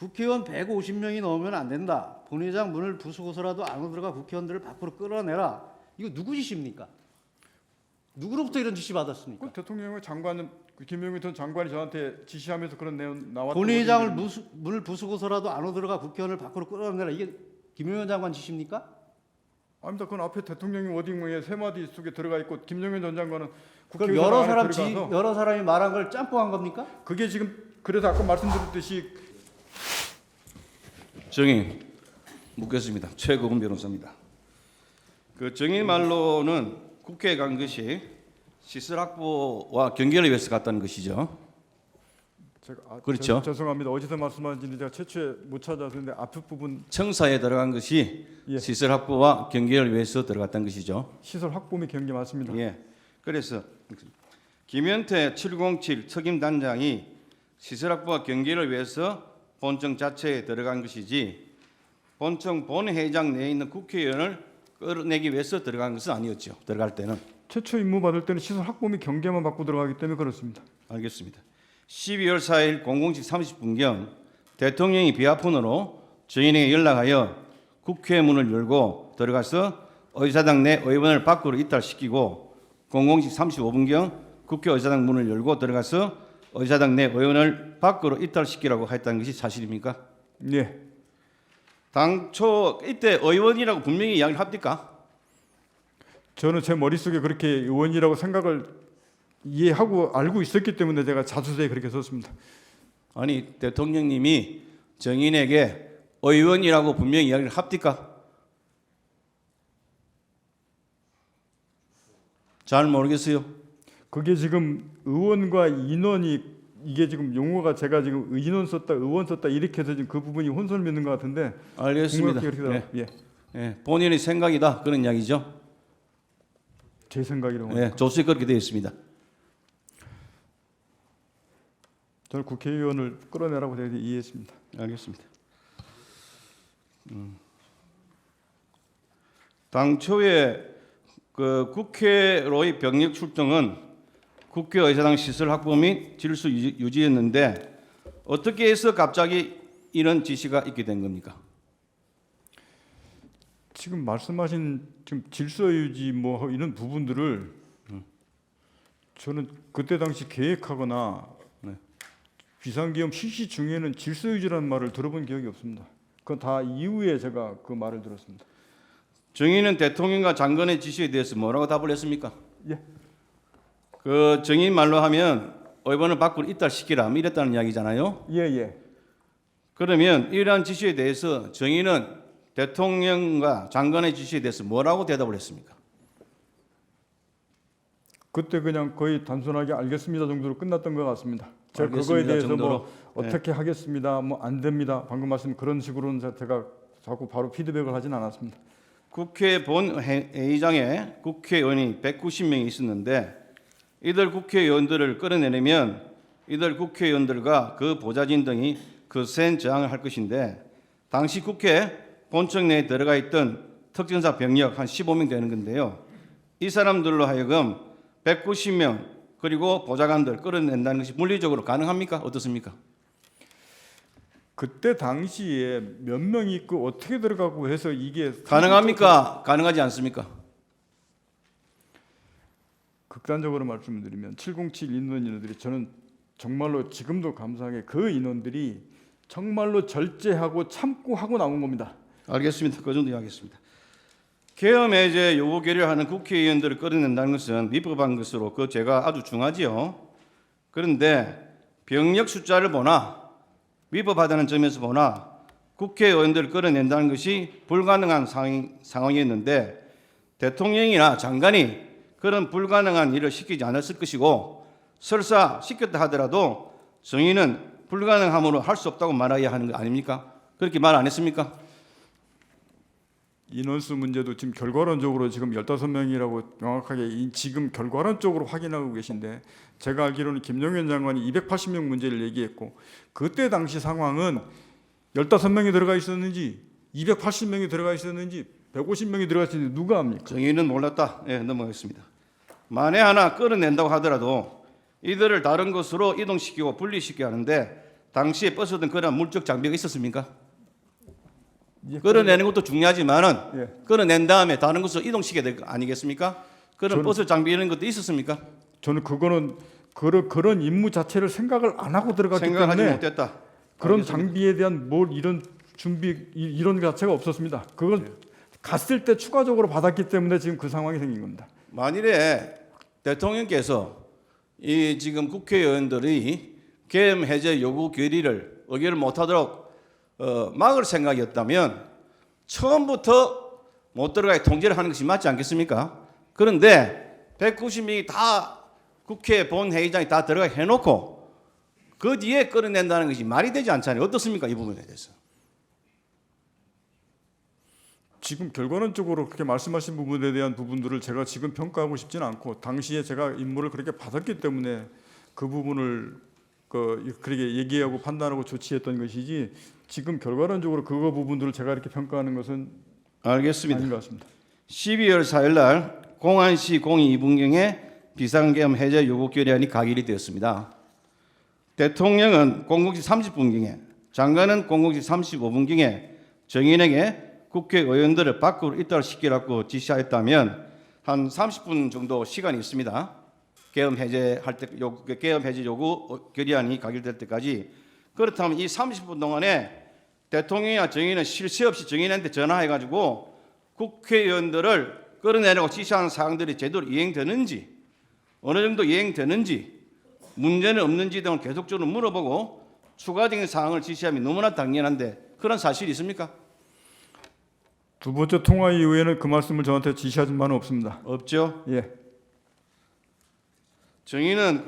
국회의원 150명이 넘으면 안 된다. 본회의장 문을 부수고서라도 안으로 들어가 국회의원들을 밖으로 끌어내라. 이거 누구 지시입니까? 누구로부터 이런 지시 받았습니까? 그 대통령의 장관은 김용민 전 장관이 저한테 지시하면서 그런 내용 나왔던 본회의장을 문을 부수고서라도 안으로 들어가 국회의원을 밖으로 끌어내라. 이게 김용현 장관 지시입니까? 아닙니다. 그건 앞에 대통령이 워딩에 세 마디 속에 들어가 있고 김용현 전 장관은 그럼 국회의원 여러 안에 사람 들어가서 여러 사람이 말한 걸 짬뽕한 겁니까? 그게 지금 그래서 아까 말씀드렸듯이 정의 묻겠습니다. 최고금 변호사입니다. 그 정의 말로는 국회에 간 것이 시설 확보와 경계를 위해서 갔다는 것이죠. 제가 그렇죠. 죄송합니다. 어디서 말씀하신지 제가 최초에 못 찾아서는데 앞부분 청사에 들어간 것이 예. 시설 확보와 경계를 위해서 들어갔다는 것이죠. 시설 확보 및 경계 맞습니다. 예. 그래서 김현태 707 특임단장이 시설 확보와 경계를 위해서 본청 자체에 들어간 것이지 본청 본회의장 내에 있는 국회의원을 끌어내기 위해서 들어간 것은 아니었죠. 들어갈 때는. 최초 임무 받을 때는 시설 확보 및 경계만 받고 들어가기 때문에 그렇습니다. 알겠습니다. 12월 4일 00시 30분경 대통령이 비아폰으로 저희에게 연락하여 국회 문을 열고 들어가서 의사당 내 의원을 밖으로 이탈시키고 00시 35분경 국회 의사당 문을 열고 들어가서 의사당 내 의원을 밖으로 이탈시키라고 했다는 것이 사실입니까? 예. 당초 이때 의원이라고 분명히 이야기를 합니까? 저는 제 머릿속에 그렇게 의원이라고 생각을 이해하고 알고 있었기 때문에 제가 자수서에 그렇게 썼습니다. 아니 대통령님이 정인에게 의원이라고 분명히 이야기를 합니까? 잘 모르겠어요. 그게 지금 의원과 인원이 이게 지금 용어가 제가 지금 인원 썼다 의원 썼다 이렇게 해서 지금 그 부분이 혼선을 맺는 것 같은데 알겠습니다. 그렇게 예. 예. 예, 본인의 생각이다 그런 이야기죠. 제 생각이라고. 예, 조수에 그렇게 되어 있습니다. 저는 국회의원을 끌어내라고 제가 이해했습니다. 알겠습니다. 당초에 그 국회로의 병력 출동은 국회의사당 시설 확보 및 질서 유지였는데 어떻게 해서 갑자기 이런 지시가 있게 된 겁니까? 지금 말씀하신 지금 질서 유지 뭐 이런 부분들을 저는 그때 당시 계획하거나 네. 비상기업 실시 중에는 질서 유지라는 말을 들어본 기억이 없습니다. 그건 다 이후에 제가 그 말을 들었습니다. 정의는 대통령과 장관의 지시에 대해서 뭐라고 답을 했습니까? 예. 그 정의 말로 하면 의원을 밖으로 이탈시키라 이랬다는 이야기잖아요. 예. 그러면 이러한 지시에 대해서 정의는 대통령과 장관의 지시에 대해서 뭐라고 대답을 했습니까? 그때 그냥 거의 단순하게 알겠습니다 정도로 끝났던 것 같습니다. 제가 그거에 알겠습니다 대해서 정도로. 뭐 어떻게 하겠습니다, 뭐 안 됩니다. 방금 말씀 그런 식으로는 제가 자꾸 바로 피드백을 하진 않았습니다. 국회 본회의장에 국회의원이 190명이 있었는데 이들 국회의원들을 끌어내려면 이들 국회의원들과 그 보좌진 등이 거센 저항을 할 것인데 당시 국회 본청 내에 들어가 있던 특전사 병력 한 15명 되는 건데요. 이 사람들로 하여금 190명 그리고 보좌관들 끌어낸다는 것이 물리적으로 가능합니까? 어떻습니까? 그때 당시에 몇 명이 있고 어떻게 들어가고 해서 이게 가능합니까? 가능하지 않습니까? 극단적으로 말씀드리면 707 인원들이 저는 정말로 지금도 감사하게 그 인원들이 정말로 절제하고 참고 하고 나온 겁니다. 알겠습니다. 그 정도 이야기하겠습니다. 계엄 해제 요구 결의하는 국회의원들을 끌어낸다는 것은 위법한 것으로 그 죄가 아주 중하지요. 그런데 병력 숫자를 보나 위법하다는 점에서 보나 국회의원들을 끌어낸다는 것이 불가능한 상황이었는데 대통령이나 장관이 그런 불가능한 일을 시키지 않았을 것이고 설사 시켰다 하더라도 정의는 불가능함으로 할 수 없다고 말해야 하는 거 아닙니까? 그렇게 말 안 했습니까? 인원수 문제도 지금 결과론적으로 지금 15명이라고 명확하게 지금 결과론적으로 확인하고 계신데 제가 알기로는 김용현 장관이 280명 문제를 얘기했고 그때 당시 상황은 15명이 들어가 있었는지 280명이 들어가 있었는지 150명이 들어가 있었는지 누가 압니까? 정의는 몰랐다. 예, 넘어가겠습니다. 만에 하나 끌어낸다고 하더라도 이들을 다른 곳으로 이동시키고 분리시켜야 하는데 당시에 버스든 그런 물적 장비가 있었습니까? 예, 끌어내는 것도 중요하지만은 예. 끌어낸 다음에 다른 곳으로 이동시켜야 될 거 아니겠습니까? 그런 버스 장비 이런 것도 있었습니까? 저는 그거는 그런 임무 자체를 생각을 안 하고 들어갔기 생각하지 때문에 못했다. 그런 알겠습니다. 장비에 대한 뭘 이런 준비 이런 자체가 없었습니다. 그건 예. 갔을 때 추가적으로 받았기 때문에 지금 그 상황이 생긴 겁니다. 만일에 대통령께서 이 지금 국회의원들이 계엄 해제 요구 결의를 의결을 못하도록 막을 생각이었다면 처음부터 못 들어가게 통제를 하는 것이 맞지 않겠습니까? 그런데 190명이 다 국회 본회의장에 다 들어가 해놓고 그 뒤에 끌어낸다는 것이 말이 되지 않잖아요. 어떻습니까? 이 부분에 대해서. 지금 결과론적으로 그렇게 말씀하신 부분에 대한 부분들을 제가 지금 평가하고 싶지는 않고 당시에 제가 임무를 그렇게 받았기 때문에 그 부분을 그렇게 얘기하고 판단하고 조치했던 것이지 지금 결과론적으로 그거 부분들을 제가 이렇게 평가하는 것은 알겠습니다. 아닌 것 같습니다. 12월 4일 날 공안시 02분경에 비상계엄 해제 요구 결의안이 가결이 되었습니다. 대통령은 00시 30분경에, 장관은 00시 35분경에 정인에게 국회의원들을 밖으로 입달시키라고 지시하였다면 한 30분 정도 시간이 있습니다. 계엄 해제 요구 결의안이 가결될 때까지. 그렇다면 이 30분 동안에 대통령이나 정인은 쉴 새 없이 정인한테 전화해가지고 국회의원들을 끌어내려고 지시하는 사항들이 제대로 이행되는지, 어느 정도 이행되는지, 문제는 없는지 등을 계속적으로 물어보고 추가적인 사항을 지시하면 너무나 당연한데 그런 사실이 있습니까? 두 번째 통화 이후에는 그 말씀을 저한테 지시하신 바는 없습니다. 없죠. 예, 정의는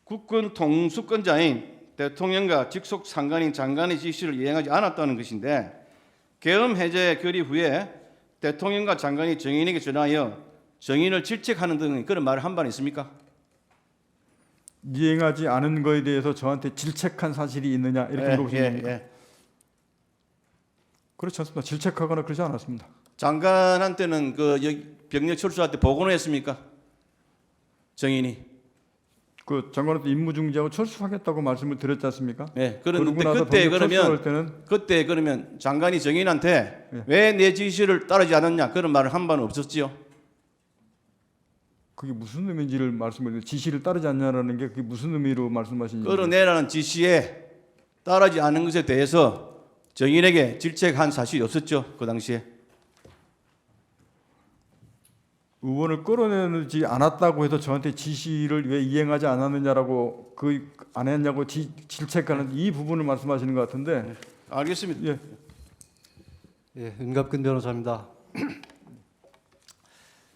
국군 통수권자인 대통령과 직속 상관인 장관의 지시를 이행하지 않았다는 것인데 계엄 해제 결의 후에 대통령과 장관이 정인에게 전하여 정인을 질책하는 등 그런 말을 한 바는 있습니까? 이행하지 않은 거에 대해서 저한테 질책한 사실이 있느냐 이렇게 물어보시는 겁니까? 그렇지 않습니다. 질책하거나 그러지 않았습니다. 장관한테는 병력 철수할 때 보고는 했습니까? 정인이. 그 장관한테 임무 중지하고 철수하겠다고 말씀을 드렸지 않습니까? 네. 그러고 그런데 나서 그때 병력 철수할 때는 그때 그러면 장관이 정인한테 예. 왜 내 지시를 따르지 않았냐 그런 말을 한 바는 없었지요. 그게 무슨 의미인지를 말씀을 지시를 따르지 않냐라는 게 그게 무슨 의미로 말씀하시는지. 끌어내라는 지시에 따르지 않은 것에 대해서 정인에게 질책한 사실이 없었죠. 그 당시에. 의원을 끌어내지 않았다고 해서 저한테 지시를 왜 이행하지 않았느냐라고 안 했냐고 질책하는 이 부분을 말씀하시는 것 같은데. 알겠습니다. 예. 예, 은갑근 변호사입니다.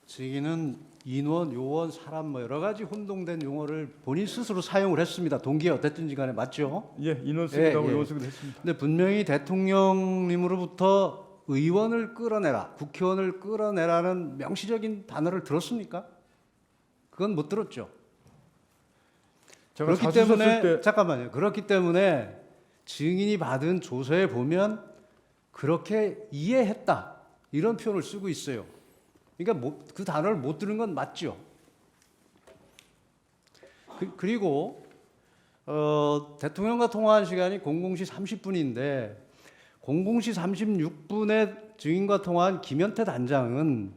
증인은 인원, 요원, 사람 뭐 여러 가지 혼동된 용어를 본인 스스로 사용을 했습니다. 동기에 어땠든지 간에 맞죠? 예, 인원 쓰기도 하고 예. 요원 쓰기도 했습니다. 근데 분명히 대통령님으로부터 의원을 끌어내라, 국회의원을 끌어내라는 명시적인 단어를 들었습니까? 그건 못 들었죠. 제가 그렇기 자주 썼을 때문에 때 잠깐만요. 그렇기 때문에 증인이 받은 조서에 보면 그렇게 이해했다 이런 표현을 쓰고 있어요. 그러니까 그 단어를 못 들은 건 맞죠. 그리고 대통령과 통화한 시간이 00시 30분인데 00시 36분에 증인과 통화한 김현태 단장은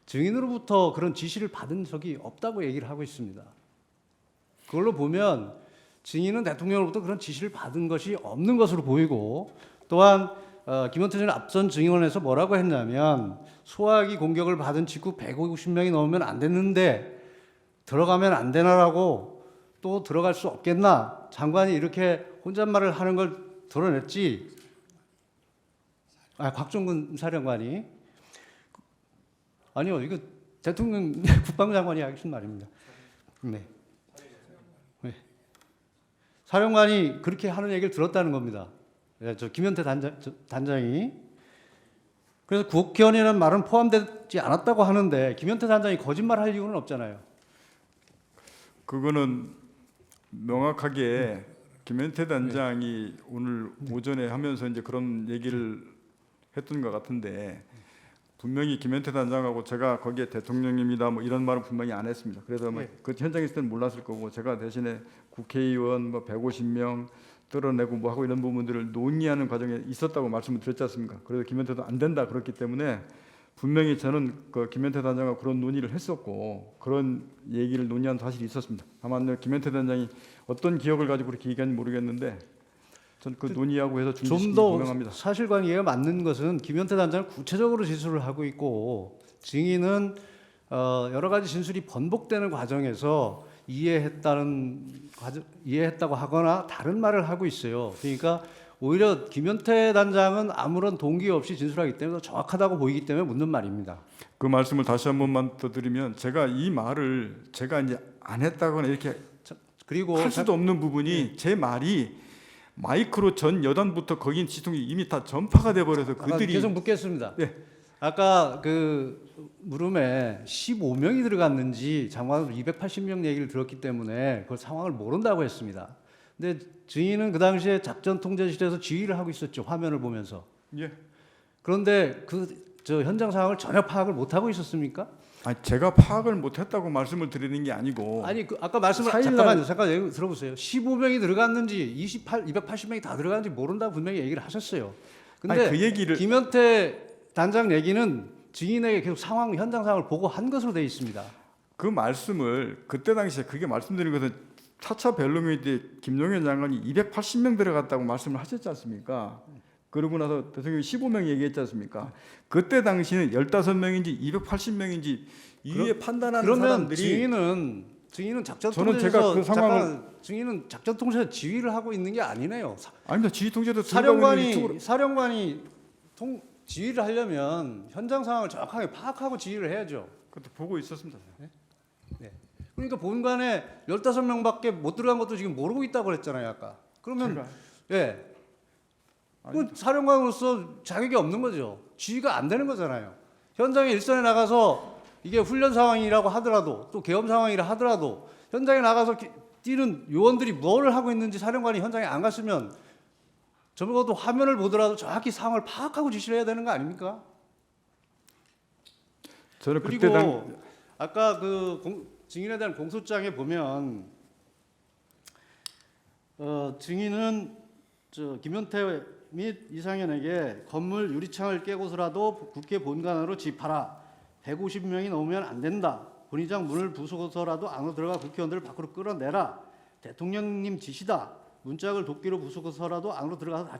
증인으로부터 그런 지시를 받은 적이 없다고 얘기를 하고 있습니다. 그걸로 보면 증인은 대통령으로부터 그런 지시를 받은 것이 없는 것으로 보이고 또한 김현태 전 앞선 증인원에서 뭐라고 했냐면 소화기 공격을 받은 직후 150명이 넘으면 안 됐는데 들어가면 안 되나라고 또 들어갈 수 없겠나 장관이 이렇게 혼잣말을 하는 걸 드러냈지. 곽종근 사령관이 아니요 이거 대통령 국방장관이 하신 말입니다. 네. 사령관이 그렇게 하는 얘기를 들었다는 겁니다. 저 김현태 단장이. 그래서 국회의원이라는 말은 포함되지 않았다고 하는데 김현태 단장이 거짓말할 이유는 없잖아요. 그거는 명확하게 김현태 단장이 오늘 오전에 하면서 이제 그런 얘기를 했던 것 같은데 분명히 김현태 단장하고 제가 거기에 대통령입니다 뭐 이런 말은 분명히 안 했습니다. 그래서 뭐 예. 그 현장에 있을 때는 몰랐을 거고 제가 대신에 국회의원 뭐 150명 떨어내고 뭐 하고 이런 부분들을 논의하는 과정에 있었다고 말씀을 드렸지 않습니까? 그래서 김현태도 안 된다 그렇기 때문에 분명히 저는 그 김현태 단장하고 그런 논의를 했었고 그런 얘기를 논의한 사실이 있었습니다. 다만 김현태 단장이 어떤 기억을 가지고 그렇게 얘기하는지 모르겠는데 전 그 논의하고 해서 좀 중지시키기 더 분명합니다. 사실관계가 맞는 것은 김현태 단장은 구체적으로 진술을 하고 있고 증인은 여러 가지 진술이 번복되는 과정에서 이해했다고 하거나 다른 말을 하고 있어요. 그러니까 오히려 김현태 단장은 아무런 동기 없이 진술하기 때문에 더 정확하다고 보이기 때문에 묻는 말입니다. 그 말씀을 다시 한 번만 더 드리면 제가 이 말을 제가 이제 안 했다거나 이렇게 그리고 할 수도 없는 부분이 제 말이 마이크로 전 여단부터 거긴 지통이 이미 다 전파가 돼 버려서 그들이 계속 묻겠습니다. 네. 아까 그 물음에 15명이 들어갔는지 장관은 280명 얘기를 들었기 때문에 그걸 상황을 모른다고 했습니다. 근데 증인은 그 당시에 작전 통제실에서 지휘를 하고 있었죠. 화면을 보면서. 예. 그런데 저 현장 상황을 전혀 파악을 못 하고 있었습니까? 아니 제가 파악을 못했다고 말씀을 드리는 게 아니고 아니 아까 말씀을 4일 잠깐 얘기 들어보세요. 15명이 들어갔는지 280명이 다 들어갔는지 모른다고 분명히 얘기를 하셨어요. 근데 아니, 그 얘기를 김현태 단장 얘기는 증인에게 계속 현장 상황을 보고한 것으로 되어 있습니다. 그 말씀을 그때 당시에 그게 말씀드린 것은 4차 벨로미 때 김용현 장관이 280명 들어갔다고 말씀을 하셨지 않습니까? 그러고 나서 대통령이 15명 얘기했지 않습니까? 그때 당시는 15명인지 280명인지 이후에 판단하는 그러면 사람들이 증인은 작전 저는 통제에서 제가 그 상황을 증인은 작전 통제에서 지휘를 하고 있는 게 아니네요. 아닙니다. 지휘 통제도 들어가고 있는 이쪽으로 사령관이 지휘를 하려면 현장 상황을 정확하게 파악하고 지휘를 해야죠. 그것도 보고 있었습니다. 그러니까 본관에 15명밖에 못 들어간 것도 지금 모르고 있다고 그랬잖아요, 아까. 그러면 제가 예. 그 사령관으로서 자격이 없는 거죠. 지휘가 안 되는 거잖아요. 현장에 일선에 나가서 이게 훈련 상황이라고 하더라도 또 계엄 상황이라 하더라도 현장에 나가서 뛰는 요원들이 뭐를 하고 있는지 사령관이 현장에 안 갔으면 적어도 화면을 보더라도 정확히 상황을 파악하고 지시를 해야 되는 거 아닙니까? 저는 그리고 그때 아까 증인에 대한 공소장에 보면 증인은 김현태 및 이상현에게 건물 유리창을 깨고서라도 국회 본관으로 집하라. 150명이 넘으면 안 된다. 본의장 문을 부수고서라도 안으로 들어가 국회의원들을 밖으로 끌어내라. 대통령님 지시다. 문짝을 도끼로 부수고서라도 안으로 들어가서 다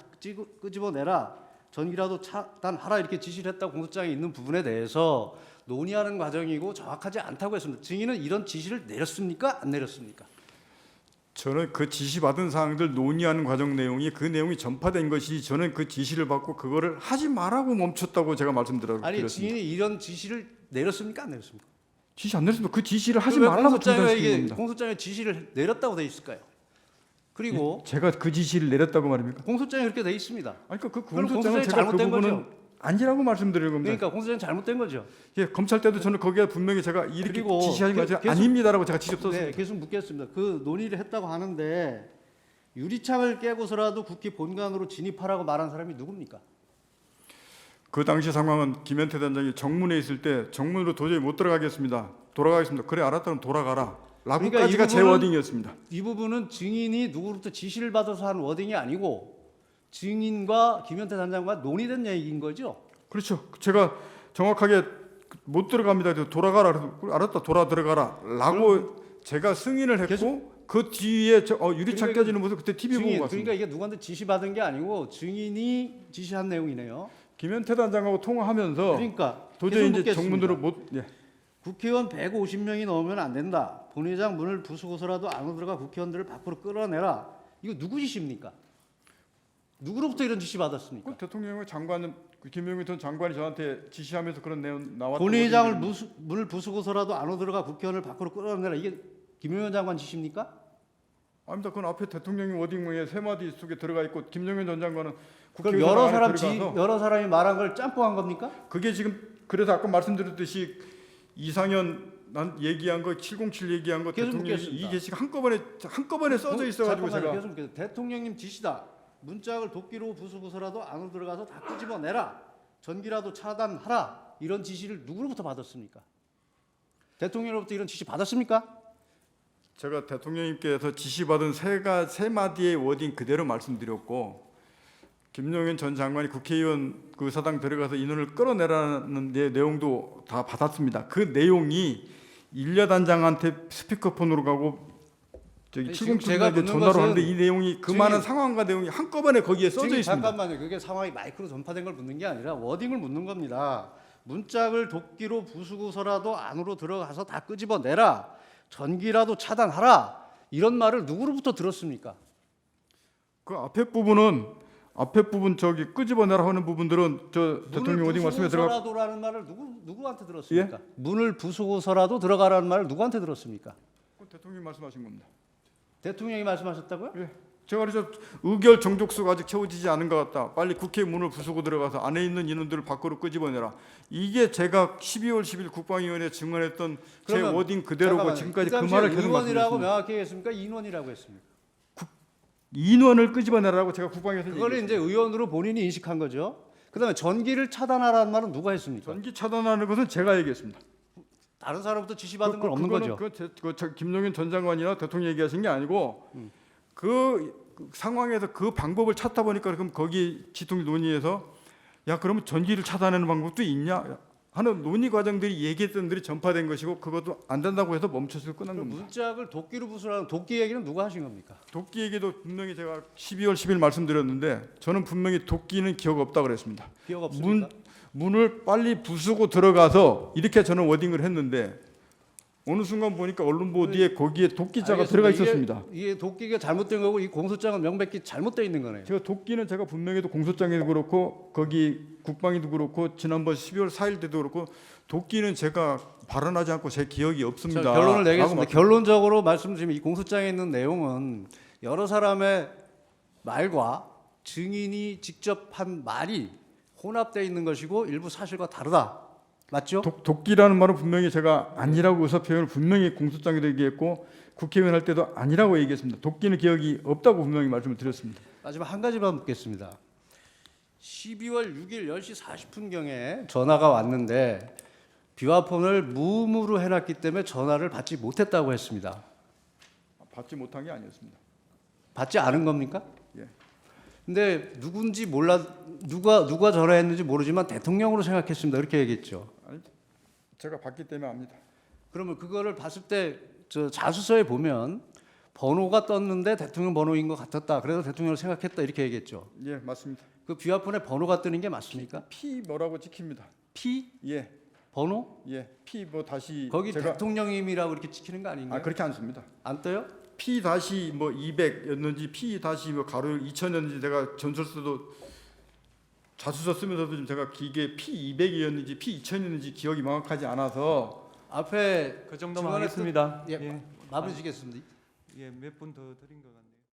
끄집어내라. 전기라도 차단하라. 이렇게 지시를 했다고 공소장에 있는 부분에 대해서 논의하는 과정이고 정확하지 않다고 했습니다. 증인은 이런 지시를 내렸습니까? 안 내렸습니까? 저는 그 지시 받은 사항들 논의하는 과정 내용이 그 내용이 전파된 것이 저는 그 지시를 받고 그거를 하지 말라고 멈췄다고 제가 말씀드렸습니다. 아니 증인이 이런 지시를 내렸습니까? 안 내렸습니까? 지시 안 내렸습니다. 그 지시를 하지 그럼 왜 말라고 중단시킨 겁니다. 공소장에 지시를 내렸다고 돼 있을까요? 그리고 제가 그 지시를 내렸다고 말입니까? 공소장에 그렇게 돼 있습니다. 아니 그 그럼 공소장은 공소장이 제가 그 잘못된 부분은 거죠. 아니라고 말씀드리는 겁니다. 그러니까 공소장이 잘못된 거죠. 예, 검찰 때도 저는 거기에 분명히 제가 이렇게 그리고 지시하는 거 계속- 아닙니다라고 제가 직접 썼습니다. 네, 계속 묻겠습니다. 그 논의를 했다고 하는데 유리창을 깨고서라도 국회 본관으로 진입하라고 말한 사람이 누굽니까? 그 당시 상황은 김현태 단장이 정문에 있을 때 정문으로 도저히 못 들어가겠습니다. 돌아가겠습니다. 그래 알았다면 돌아가라. 그러니까 라고까지가 이 제 부분은- 워딩이었습니다. 이 부분은 증인이 누구로부터 지시를 받아서 한 워딩이 아니고 증인과 김현태 단장과 논의된 얘기인 거죠. 그렇죠. 제가 정확하게 못 들어갑니다. 그래서 돌아가라. 그래서 알았다. 돌아 들어가라라고 제가 승인을 했고 그 뒤에 유리창 그러니까 깨지는 모습 그때 TV 보고 봤습니다. 그러니까 이게 누구한테 지시 받은 게 아니고 증인이 지시한 내용이네요. 김현태 단장하고 통화하면서 그러니까 도저히 계속 이제 묻겠습니다. 정문으로 못 예. 국회의원 150명이 넘으면 안 된다. 본회의장 문을 부수고서라도 안으로 들어가 국회의원들을 밖으로 끌어내라. 이거 누구 지시입니까? 누구로부터 이런 지시 받았습니까? 그 대통령의 장관은 김용희 전 장관이 저한테 지시하면서 그런 내용 나왔던 본회의장을 것인데 문을 부수고서라도 안으로 들어가 국회의원을 밖으로 끌어내라. 이게 김용현 장관 지시입니까? 아닙니다. 그건 앞에 대통령이 워딩에 세 마디 속에 들어가 있고 김용현 전 장관은 그럼 국회의원 여러 안에 사람 들어가서 여러 사람이 말한 걸 짬뽕한 겁니까? 그게 지금 그래서 아까 말씀드렸듯이 이상현 난 얘기한 거 707 얘기한 거 계속 대통령이 묻겠습니다. 이 게시가 한꺼번에 써져 있어가지고 잠깐만요. 제가 계속 묻겠습니다. 대통령님 지시다. 문짝을 도끼로 부수고서라도 안으로 들어가서 다 끄집어내라. 전기라도 차단하라. 이런 지시를 누구로부터 받았습니까? 대통령으로부터 이런 지시 받았습니까? 제가 대통령님께서 지시받은 세 마디의 워딩 그대로 말씀드렸고, 김용현 전 장관이 국회의원 그 사당 들어가서 인원을 끌어내라는 내용도 다 받았습니다. 그 내용이 일야단장한테 스피커폰으로 가고 저기 지금 제가 707에게 묻는 전화로 것은 하는데 이 내용이 그 지금- 많은 상황과 내용이 한꺼번에 거기에 써져 지금 있습니다. 잠깐만요. 그게 상황이 마이크로 전파된 걸 묻는 게 아니라 워딩을 묻는 겁니다. 문짝을 도끼로 부수고서라도 안으로 들어가서 다 끄집어내라. 전기라도 차단하라. 이런 말을 누구로부터 들었습니까? 그 앞에 부분 저기 끄집어내라 하는 부분들은 저 대통령 워딩 말씀에 들어가. 문을 부수고서라도라는 말을 누구한테 들었습니까? 문을 부수고서라도 들어가라는 말을 누구한테 들었습니까? 대통령이 말씀하신 겁니다. 대통령이 말씀하셨다고요? 예. 제가 그래서 의결 정족수가 아직 채워지지 않은 것 같다. 빨리 국회 문을 부수고 들어가서 안에 있는 인원들을 밖으로 끄집어내라. 이게 제가 12월 10일 국방위원회에 증언했던 제 그러면 워딩 그대로고 잠깐만요. 지금까지 그 당시에 말을 계속 의원이라고 말씀드렸습니다. 명확히 했습니까? 인원이라고 했습니까? 인원을 끄집어내라고 제가 국방위에서 그거를 이제 의원으로 본인이 인식한 거죠. 그다음에 전기를 차단하라는 말은 누가 했습니까? 전기 차단하는 것은 제가 얘기했습니다. 다른 사람부터 지시받은 건 없는 거죠. 김용현 전 장관이나 대통령 얘기하신 게 아니고 그 상황에서 그 방법을 찾다 보니까 그럼 거기 지통 논의에서 야 그러면 전기를 차단하는 방법도 있냐 하는 논의 과정들이 얘기했던 들이 전파된 것이고 그것도 안 된다고 해서 멈춰서 끝난 그럼 겁니다. 문짝을 도끼로 부수라는 도끼 얘기는 누가 하신 겁니까? 도끼 얘기도 분명히 제가 12월 10일 말씀드렸는데 저는 분명히 도끼는 기억 없다 그랬습니다. 기억 없습니까? 문을 빨리 부수고 들어가서 이렇게 저는 워딩을 했는데 어느 순간 보니까 언론 보도에 거기에 도끼자가 들어가 있었습니다. 이게 도끼가 잘못된 거고 이 공소장은 명백히 잘못되어 있는 거네요. 제가 도끼는 제가 분명히도 공소장에도 그렇고 거기 국방위도 그렇고 지난번 12월 4일 때도 그렇고 도끼는 제가 발언하지 않고 제 기억이 없습니다. 자, 결론을 내겠습니다. 라고 결론적으로 말씀드리면 이 공소장에 있는 내용은 여러 사람의 말과 증인이 직접 한 말이 혼합되어 있는 것이고 일부 사실과 다르다. 맞죠? 도끼라는 말은 분명히 제가 아니라고 의사 표현을 분명히 공소장에도 얘기했고 국회의원 할 때도 아니라고 얘기했습니다. 도끼는 기억이 없다고 분명히 말씀을 드렸습니다. 마지막 한 가지만 묻겠습니다. 12월 6일 10시 40분경에 전화가 왔는데 비화폰을 무음으로 해놨기 때문에 전화를 받지 못했다고 했습니다. 받지 못한 게 아니었습니다. 받지 않은 겁니까? 예. 근데 누군지 몰라 누가 전화했는지 모르지만 대통령으로 생각했습니다. 이렇게 얘기했죠. 아니, 제가 받기 때문에 압니다. 그러면 그거를 봤을 때 저 자수서에 보면 번호가 떴는데 대통령 번호인 것 같았다. 그래서 대통령을 생각했다. 이렇게 얘기했죠. 예, 맞습니다. 그 비화폰에 번호가 뜨는 게 맞습니까? P 뭐라고 찍힙니다. P 예, 번호? 예, P 뭐 다시 거기 제가 대통령님이라고 이렇게 찍히는 거 아닌가요? 그렇게 안 씁니다. 안 떠요? P 다시 뭐 200였는지 P 다시 뭐 가로 2000였는지 제가 전설서도 자수서 쓰면서도 지금 제가 이게 P 200이었는지 P 2000이었는지 기억이 명확하지 않아서 앞에 그 정도만 중간에 하겠습니다. 예, 마무리 지겠습니다. 예, 몇 분 더 드린 것 같네요.